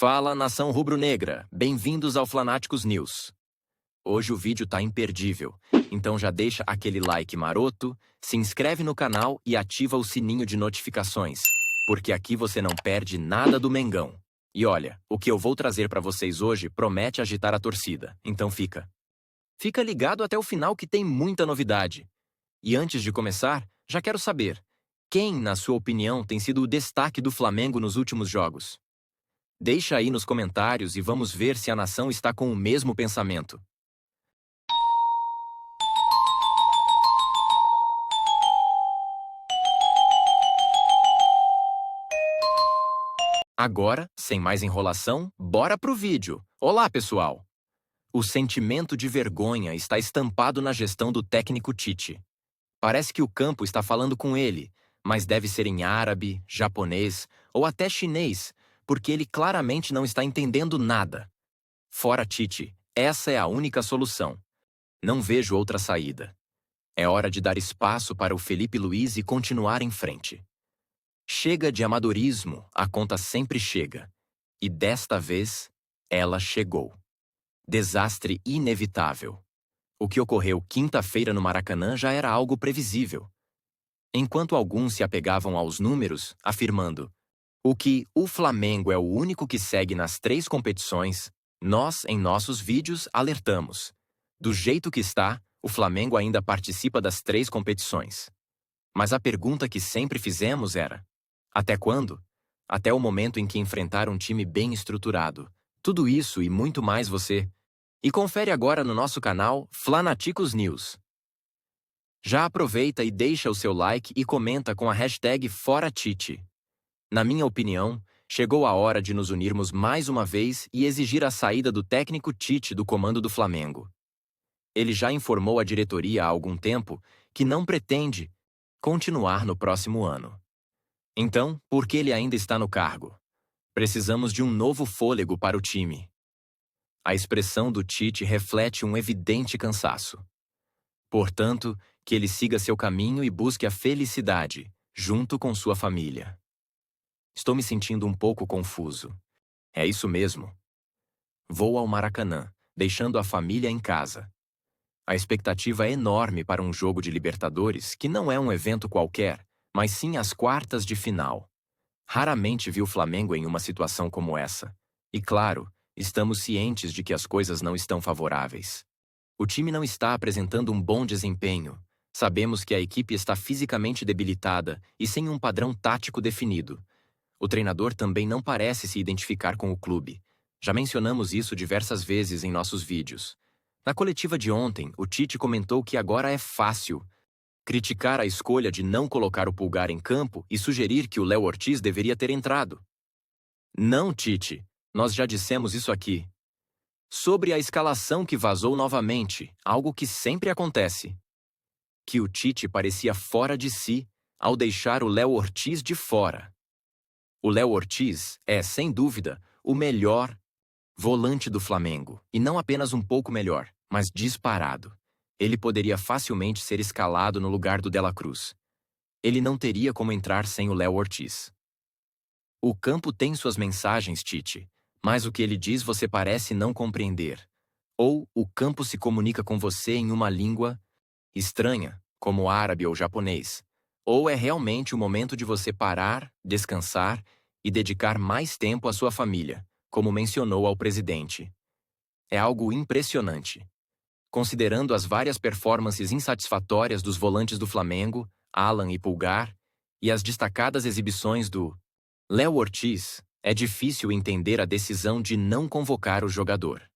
Fala, nação rubro-negra! Bem-vindos ao Flanáticos News. Hoje o vídeo tá imperdível, então já deixa aquele like maroto, se inscreve no canal e ativa o sininho de notificações, porque aqui você não perde nada do Mengão. E olha, o que eu vou trazer pra vocês hoje promete agitar a torcida, então fica ligado até o final que tem muita novidade. E antes de começar, já quero saber, quem, na sua opinião, tem sido o destaque do Flamengo nos últimos jogos? Deixa aí nos comentários e vamos ver se a nação está com o mesmo pensamento. Agora, sem mais enrolação, bora pro vídeo. Olá, pessoal! O sentimento de vergonha está estampado na gestão do técnico Tite. Parece que o campo está falando com ele, mas deve ser em árabe, japonês ou até chinês, porque ele claramente não está entendendo nada. Fora Tite, essa é a única solução. Não vejo outra saída. É hora de dar espaço para o Felipe Luiz e continuar em frente. Chega de amadorismo, a conta sempre chega. E desta vez, ela chegou. Desastre inevitável. O que ocorreu quinta-feira no Maracanã já era algo previsível. Enquanto alguns se apegavam aos números, afirmando o Flamengo é o único que segue nas 3 competições, nós, em nossos vídeos, alertamos. Do jeito que está, o Flamengo ainda participa das 3 competições. Mas a pergunta que sempre fizemos era: até quando? Até o momento em que enfrentar um time bem estruturado. Tudo isso e muito mais você. E confere agora no nosso canal Flanáticos News. Já aproveita e deixa o seu like e comenta com a hashtag #ForaTite. Na minha opinião, chegou a hora de nos unirmos mais uma vez e exigir a saída do técnico Tite do comando do Flamengo. Ele já informou a diretoria há algum tempo que não pretende continuar no próximo ano. Então, por que ele ainda está no cargo? Precisamos de um novo fôlego para o time. A expressão do Tite reflete um evidente cansaço. Portanto, que ele siga seu caminho e busque a felicidade, junto com sua família. Estou me sentindo um pouco confuso. É isso mesmo. Vou ao Maracanã, deixando a família em casa. A expectativa é enorme para um jogo de Libertadores, que não é um evento qualquer, mas sim as quartas de final. Raramente vi o Flamengo em uma situação como essa. E claro, estamos cientes de que as coisas não estão favoráveis. O time não está apresentando um bom desempenho. Sabemos que a equipe está fisicamente debilitada e sem um padrão tático definido. O treinador também não parece se identificar com o clube. Já mencionamos isso diversas vezes em nossos vídeos. Na coletiva de ontem, o Tite comentou que agora é fácil criticar a escolha de não colocar o Pulgar em campo e sugerir que o Léo Ortiz deveria ter entrado. Não, Tite, nós já dissemos isso aqui. Sobre a escalação que vazou novamente, algo que sempre acontece. Que o Tite parecia fora de si ao deixar o Léo Ortiz de fora. O Léo Ortiz é, sem dúvida, o melhor volante do Flamengo, e não apenas um pouco melhor, mas disparado. Ele poderia facilmente ser escalado no lugar do Dela Cruz. Ele não teria como entrar sem o Léo Ortiz. O campo tem suas mensagens, Tite, mas o que ele diz você parece não compreender. Ou o campo se comunica com você em uma língua estranha, como árabe ou japonês. Ou é realmente o momento de você parar, descansar e dedicar mais tempo à sua família, como mencionou ao presidente. É algo impressionante. Considerando as várias performances insatisfatórias dos volantes do Flamengo, Alan e Pulgar, e as destacadas exibições do Léo Ortiz, é difícil entender a decisão de não convocar o jogador.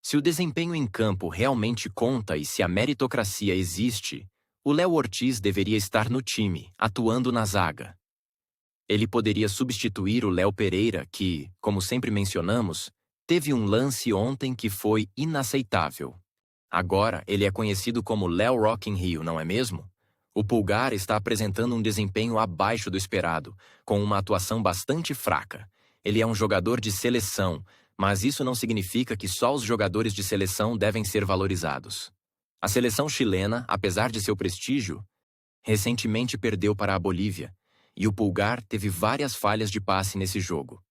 Se o desempenho em campo realmente conta e se a meritocracia existe, o Léo Ortiz deveria estar no time, atuando na zaga. Ele poderia substituir o Léo Pereira, que, como sempre mencionamos, teve um lance ontem que foi inaceitável. Agora, ele é conhecido como Léo Rock in Rio, não é mesmo? O Pulgar está apresentando um desempenho abaixo do esperado, com uma atuação bastante fraca. Ele é um jogador de seleção, mas isso não significa que só os jogadores de seleção devem ser valorizados. A seleção chilena, apesar de seu prestígio, recentemente perdeu para a Bolívia, e o Pulgar teve várias falhas de passe nesse jogo.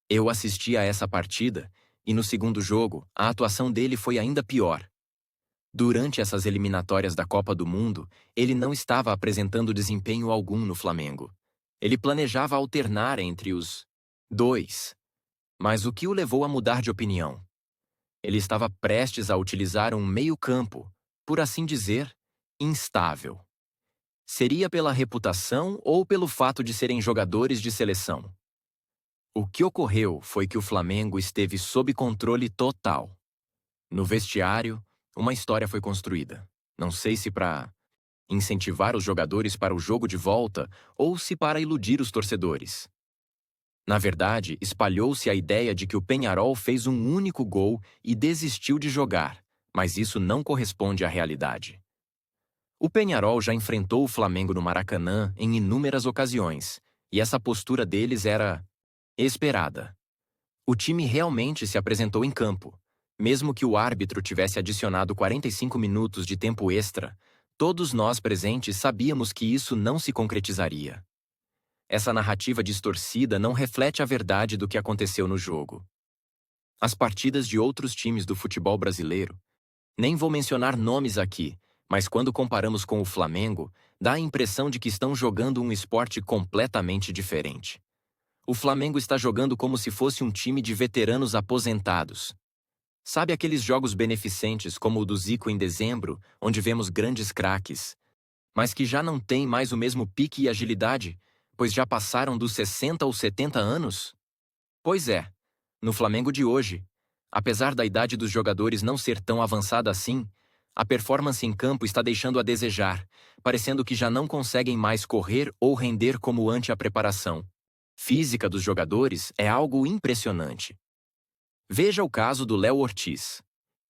Eu assisti a essa partida, e no segundo jogo, a atuação dele foi ainda pior. Durante essas eliminatórias da Copa do Mundo, ele não estava apresentando desempenho algum no Flamengo. Ele planejava alternar entre os dois. Mas o que o levou a mudar de opinião? Ele estava prestes a utilizar um meio-campo, por assim dizer, instável. Seria pela reputação ou pelo fato de serem jogadores de seleção? O que ocorreu foi que o Flamengo esteve sob controle total. No vestiário, uma história foi construída. Não sei se para incentivar os jogadores para o jogo de volta ou se para iludir os torcedores. Na verdade, espalhou-se a ideia de que o Peñarol fez um único gol e desistiu de jogar, mas isso não corresponde à realidade. O Peñarol já enfrentou o Flamengo no Maracanã em inúmeras ocasiões, e essa postura deles era esperada. O time realmente se apresentou em campo. Mesmo que o árbitro tivesse adicionado 45 minutos de tempo extra, todos nós presentes sabíamos que isso não se concretizaria. Essa narrativa distorcida não reflete a verdade do que aconteceu no jogo. As partidas de outros times do futebol brasileiro, nem vou mencionar nomes aqui, mas quando comparamos com o Flamengo, dá a impressão de que estão jogando um esporte completamente diferente. O Flamengo está jogando como se fosse um time de veteranos aposentados. Sabe aqueles jogos beneficentes como o do Zico em dezembro, onde vemos grandes craques, mas que já não têm mais o mesmo pique e agilidade, pois já passaram dos 60 ou 70 anos? Pois é, no Flamengo de hoje, apesar da idade dos jogadores não ser tão avançada assim, a performance em campo está deixando a desejar, parecendo que já não conseguem mais correr ou render como ante a preparação física dos jogadores é algo impressionante. Veja o caso do Léo Ortiz.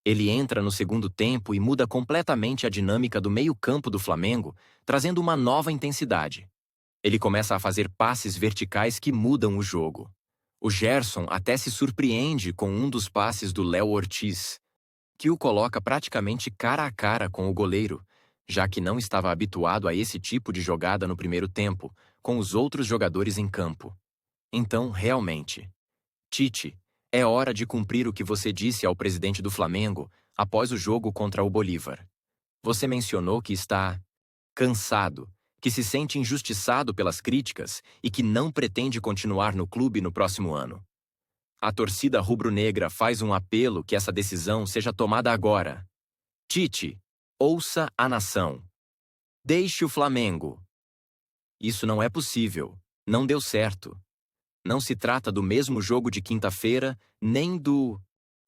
Ele entra no segundo tempo e muda completamente a dinâmica do meio-campo do Flamengo, trazendo uma nova intensidade. Ele começa a fazer passes verticais que mudam o jogo. O Gerson até se surpreende com um dos passes do Léo Ortiz, que o coloca praticamente cara a cara com o goleiro, já que não estava habituado a esse tipo de jogada no primeiro tempo, com os outros jogadores em campo. Então, realmente, Tite, é hora de cumprir o que você disse ao presidente do Flamengo após o jogo contra o Bolívar. Você mencionou que está cansado, que se sente injustiçado pelas críticas e que não pretende continuar no clube no próximo ano. A torcida rubro-negra faz um apelo que essa decisão seja tomada agora. Tite, ouça a nação. Deixe o Flamengo. Isso não é possível. Não deu certo. Não se trata do mesmo jogo de quinta-feira, nem do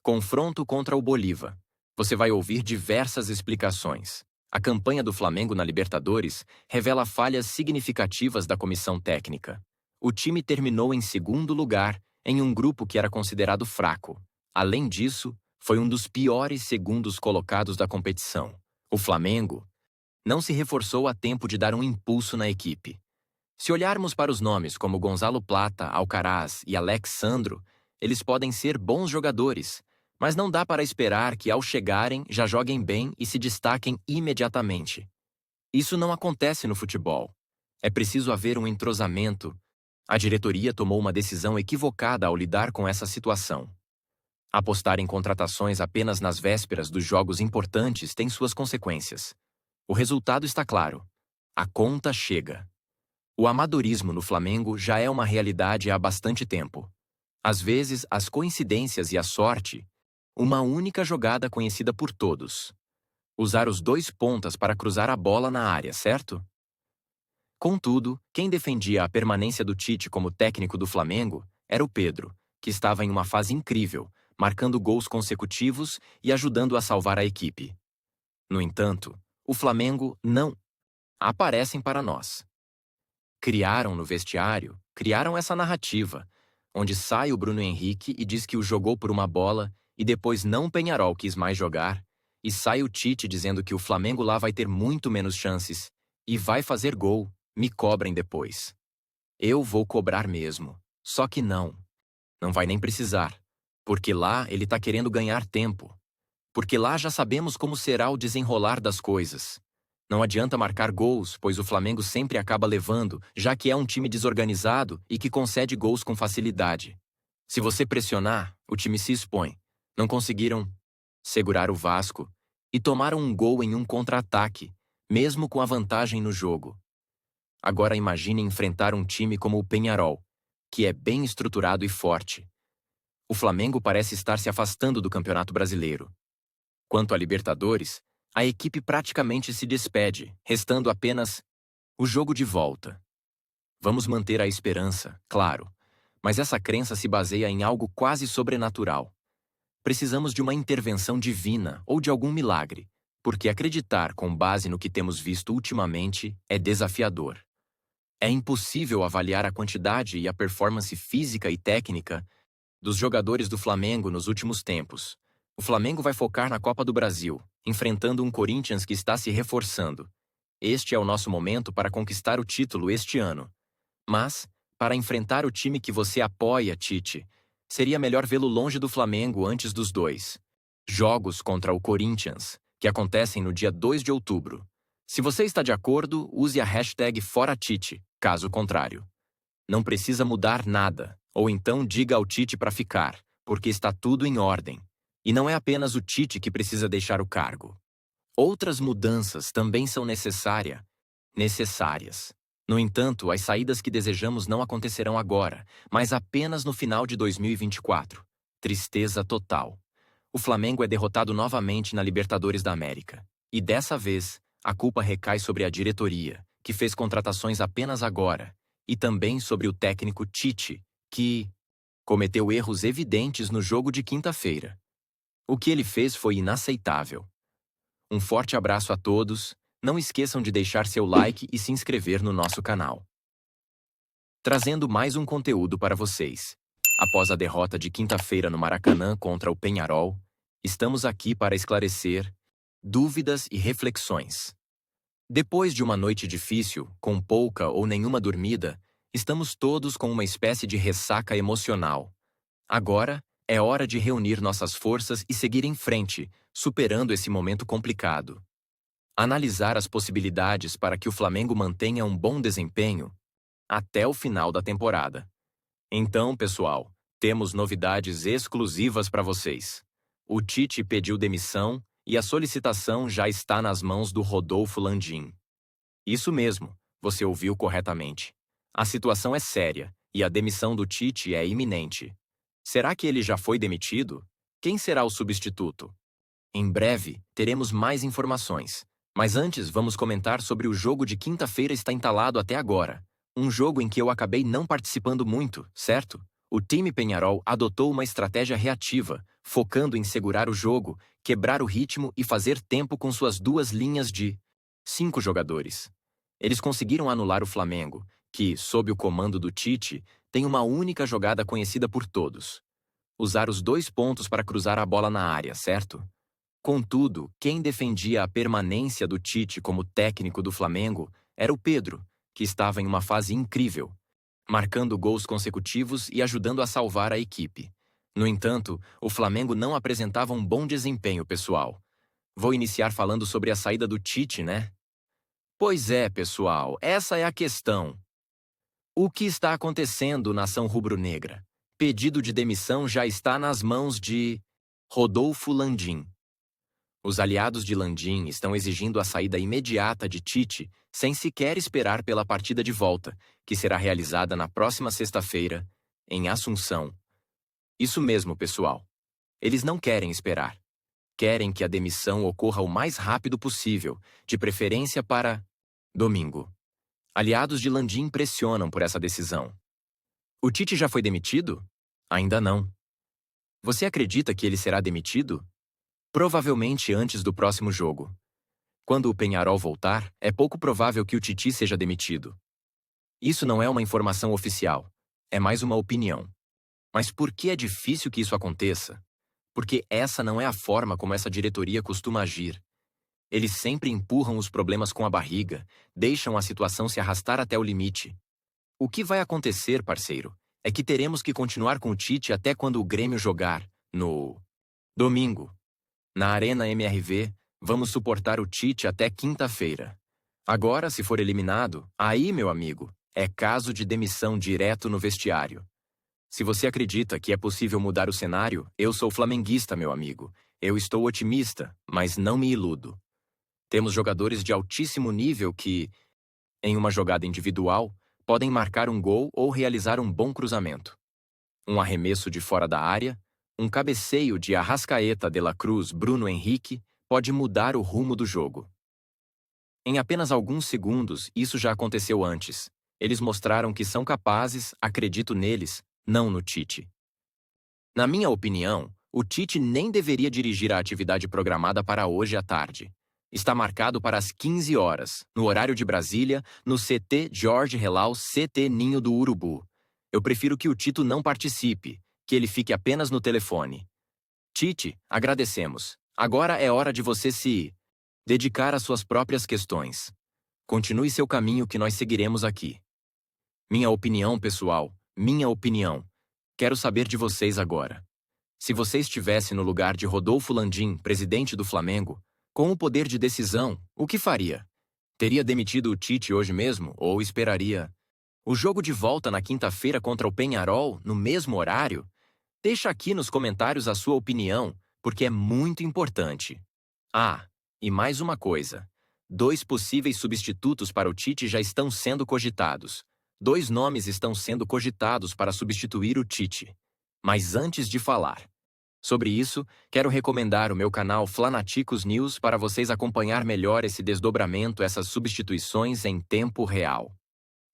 confronto contra o Bolívar. Você vai ouvir diversas explicações. A campanha do Flamengo na Libertadores revela falhas significativas da comissão técnica. O time terminou em segundo lugar em um grupo que era considerado fraco. Além disso, foi um dos piores segundos colocados da competição. O Flamengo não se reforçou a tempo de dar um impulso na equipe. Se olharmos para os nomes como Gonzalo Plata, Alcaraz e Alex Sandro, eles podem ser bons jogadores, mas não dá para esperar que ao chegarem já joguem bem e se destaquem imediatamente. Isso não acontece no futebol. É preciso haver um entrosamento. A diretoria tomou uma decisão equivocada ao lidar com essa situação. Apostar em contratações apenas nas vésperas dos jogos importantes tem suas consequências. O resultado está claro. A conta chega. O amadorismo no Flamengo já é uma realidade há bastante tempo. Às vezes, as coincidências e a sorte, uma única jogada conhecida por todos. Usar os dois pontas para cruzar a bola na área, certo? Contudo, quem defendia a permanência do Tite como técnico do Flamengo era o Pedro, que estava em uma fase incrível, marcando gols consecutivos e ajudando a salvar a equipe. No entanto, o Flamengo não aparecem para nós. Criaram no vestiário, criaram essa narrativa, onde sai o Bruno Henrique e diz que o jogou por uma bola e depois não o Peñarol quis mais jogar, e sai o Tite dizendo que o Flamengo lá vai ter muito menos chances e vai fazer gol, me cobrem depois. Eu vou cobrar mesmo, só que não. Não vai nem precisar, porque lá ele tá querendo ganhar tempo. Porque lá já sabemos como será o desenrolar das coisas. Não adianta marcar gols, pois o Flamengo sempre acaba levando, já que é um time desorganizado e que concede gols com facilidade. Se você pressionar, o time se expõe. Não conseguiram segurar o Vasco e tomaram um gol em um contra-ataque, mesmo com a vantagem no jogo. Agora imagine enfrentar um time como o Peñarol, que é bem estruturado e forte. O Flamengo parece estar se afastando do Campeonato Brasileiro. Quanto à Libertadores, a equipe praticamente se despede, restando apenas o jogo de volta. Vamos manter a esperança, claro, mas essa crença se baseia em algo quase sobrenatural. Precisamos de uma intervenção divina ou de algum milagre, porque acreditar com base no que temos visto ultimamente é desafiador. É impossível avaliar a quantidade e a performance física e técnica dos jogadores do Flamengo nos últimos tempos. O Flamengo vai focar na Copa do Brasil, enfrentando um Corinthians que está se reforçando. Este é o nosso momento para conquistar o título este ano. Mas, para enfrentar o time que você apoia, Tite, seria melhor vê-lo longe do Flamengo antes dos dois jogos contra o Corinthians, que acontecem no dia 2 de outubro. Se você está de acordo, use a hashtag #ForaTite, caso contrário. Não precisa mudar nada, ou então diga ao Tite para ficar, porque está tudo em ordem. E não é apenas o Tite que precisa deixar o cargo. Outras mudanças também são necessárias. No entanto, as saídas que desejamos não acontecerão agora, mas apenas no final de 2024. Tristeza total. O Flamengo é derrotado novamente na Libertadores da América. E dessa vez, a culpa recai sobre a diretoria, que fez contratações apenas agora, e também sobre o técnico Tite, que cometeu erros evidentes no jogo de quinta-feira. O que ele fez foi inaceitável. Um forte abraço a todos. Não esqueçam de deixar seu like e se inscrever no nosso canal. Trazendo mais um conteúdo para vocês. Após a derrota de quinta-feira no Maracanã contra o Peñarol, estamos aqui para esclarecer dúvidas e reflexões. Depois de uma noite difícil, com pouca ou nenhuma dormida, estamos todos com uma espécie de ressaca emocional. Agora, é hora de reunir nossas forças e seguir em frente, superando esse momento complicado. Analisar as possibilidades para que o Flamengo mantenha um bom desempenho até o final da temporada. Então, pessoal, temos novidades exclusivas para vocês. O Tite pediu demissão e a solicitação já está nas mãos do Rodolfo Landim. Isso mesmo, você ouviu corretamente. A situação é séria e a demissão do Tite é iminente. Será que ele já foi demitido? Quem será o substituto? Em breve, teremos mais informações. Mas antes, vamos comentar sobre o jogo de quinta-feira está entalado até agora. Um jogo em que eu acabei não participando muito, certo? O time Peñarol adotou uma estratégia reativa, focando em segurar o jogo, quebrar o ritmo e fazer tempo com suas duas linhas de 5 jogadores. Eles conseguiram anular o Flamengo, que, sob o comando do Tite, tem uma única jogada conhecida por todos. Usar os 2 pontos para cruzar a bola na área, certo? Contudo, quem defendia a permanência do Tite como técnico do Flamengo era o Pedro, que estava em uma fase incrível, marcando gols consecutivos e ajudando a salvar a equipe. No entanto, o Flamengo não apresentava um bom desempenho pessoal. Vou iniciar falando sobre a saída do Tite, né? Pois é, pessoal, essa é a questão. O que está acontecendo, nação rubro-negra? Pedido de demissão já está nas mãos de Rodolfo Landim. Os aliados de Landim estão exigindo a saída imediata de Tite, sem sequer esperar pela partida de volta, que será realizada na próxima sexta-feira, em Assunção. Isso mesmo, pessoal. Eles não querem esperar. Querem que a demissão ocorra o mais rápido possível, de preferência para domingo. Aliados de Landim pressionam por essa decisão. O Tite já foi demitido? Ainda não. Você acredita que ele será demitido? Provavelmente antes do próximo jogo. Quando o Peñarol voltar, é pouco provável que o Tite seja demitido. Isso não é uma informação oficial, é mais uma opinião. Mas por que é difícil que isso aconteça? Porque essa não é a forma como essa diretoria costuma agir. Eles sempre empurram os problemas com a barriga, deixam a situação se arrastar até o limite. O que vai acontecer, parceiro, é que teremos que continuar com o Tite até quando o Grêmio jogar, no domingo. Na Arena MRV, vamos suportar o Tite até quinta-feira. Agora, se for eliminado, aí, meu amigo, é caso de demissão direto no vestiário. Se você acredita que é possível mudar o cenário, eu sou flamenguista, meu amigo. Eu estou otimista, mas não me iludo. Temos jogadores de altíssimo nível que, em uma jogada individual, podem marcar um gol ou realizar um bom cruzamento. Um arremesso de fora da área, um cabeceio de Arrascaeta, De La Cruz, Bruno Henrique pode mudar o rumo do jogo. Em apenas alguns segundos, isso já aconteceu antes. Eles mostraram que são capazes, acredito neles, não no Tite. Na minha opinião, o Tite nem deveria dirigir a atividade programada para hoje à tarde. Está marcado para as 15 horas, no horário de Brasília, no CT Jorge Relau, CT Ninho do Urubu. Eu prefiro que o Tito não participe, que ele fique apenas no telefone. Tite, agradecemos. Agora é hora de você se dedicar às suas próprias questões. Continue seu caminho que nós seguiremos aqui. Minha opinião, pessoal, minha opinião. Quero saber de vocês agora. Se você estivesse no lugar de Rodolfo Landim, presidente do Flamengo, com o poder de decisão, o que faria? Teria demitido o Tite hoje mesmo ou esperaria o jogo de volta na quinta-feira contra o Peñarol, no mesmo horário? Deixa aqui nos comentários a sua opinião, porque é muito importante. Ah, e mais uma coisa. 2 possíveis substitutos para o Tite já estão sendo cogitados. 2 nomes estão sendo cogitados para substituir o Tite. Mas antes de falar sobre isso, quero recomendar o meu canal Flanaticos News para vocês acompanhar melhor esse desdobramento, essas substituições em tempo real.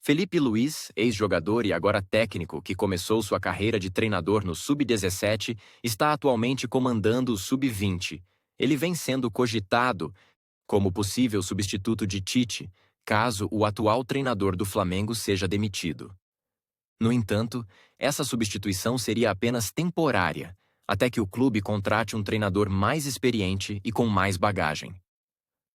Felipe Luiz, ex-jogador e agora técnico que começou sua carreira de treinador no Sub-17, está atualmente comandando o Sub-20. Ele vem sendo cogitado como possível substituto de Tite, caso o atual treinador do Flamengo seja demitido. No entanto, essa substituição seria apenas temporária, até que o clube contrate um treinador mais experiente e com mais bagagem.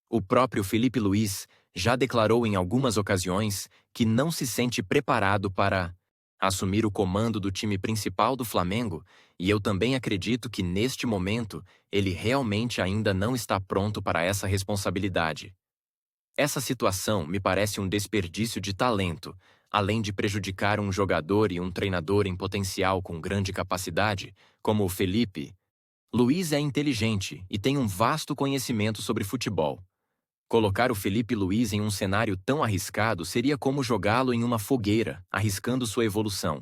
O próprio Felipe Luiz já declarou em algumas ocasiões que não se sente preparado para assumir o comando do time principal do Flamengo, e eu também acredito que neste momento ele realmente ainda não está pronto para essa responsabilidade. Essa situação me parece um desperdício de talento, além de prejudicar um jogador e um treinador em potencial com grande capacidade, como o Felipe. Luiz é inteligente e tem um vasto conhecimento sobre futebol. Colocar o Felipe Luiz em um cenário tão arriscado seria como jogá-lo em uma fogueira, arriscando sua evolução.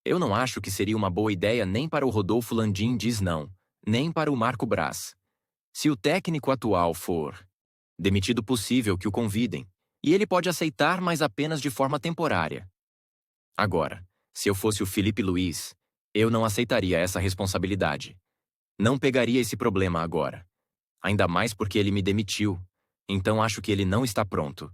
Eu não acho que seria uma boa ideia nem para o Rodolfo Landim, diz não, nem para o Marco Braz. Se o técnico atual for demitido, possível que o convidem, e ele pode aceitar, mas apenas de forma temporária. Agora, se eu fosse o Felipe Luiz, eu não aceitaria essa responsabilidade. Não pegaria esse problema agora. Ainda mais porque ele me demitiu, então acho que ele não está pronto.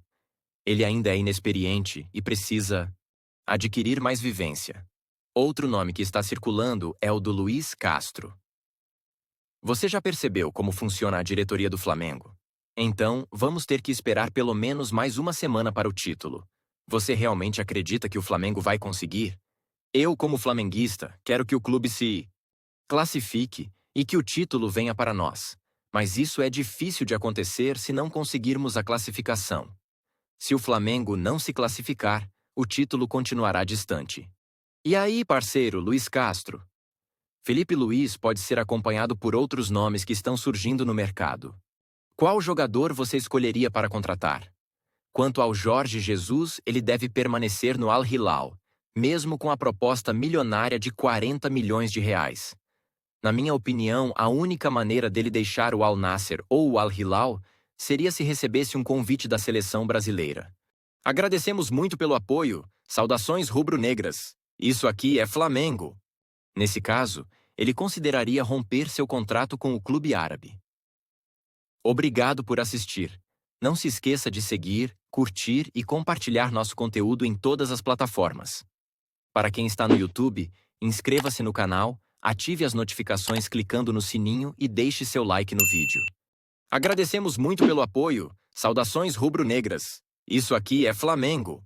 Ele ainda é inexperiente e precisa adquirir mais vivência. Outro nome que está circulando é o do Luiz Castro. Você já percebeu como funciona a diretoria do Flamengo? Então, vamos ter que esperar pelo menos mais uma semana para o título. Você realmente acredita que o Flamengo vai conseguir? Eu, como flamenguista, quero que o clube se classifique e que o título venha para nós. Mas isso é difícil de acontecer se não conseguirmos a classificação. Se o Flamengo não se classificar, o título continuará distante. E aí, parceiro, Luiz Castro? Felipe Luiz pode ser acompanhado por outros nomes que estão surgindo no mercado. Qual jogador você escolheria para contratar? Quanto ao Jorge Jesus, ele deve permanecer no Al Hilal, mesmo com a proposta milionária de 40 milhões de reais. Na minha opinião, a única maneira dele deixar o Al Nassr ou o Al Hilal seria se recebesse um convite da seleção brasileira. Agradecemos muito pelo apoio. Saudações rubro-negras. Isso aqui é Flamengo. Nesse caso, ele consideraria romper seu contrato com o clube árabe. Obrigado por assistir. Não se esqueça de seguir, curtir e compartilhar nosso conteúdo em todas as plataformas. Para quem está no YouTube, inscreva-se no canal, ative as notificações clicando no sininho e deixe seu like no vídeo. Agradecemos muito pelo apoio. Saudações rubro-negras. Isso aqui é Flamengo.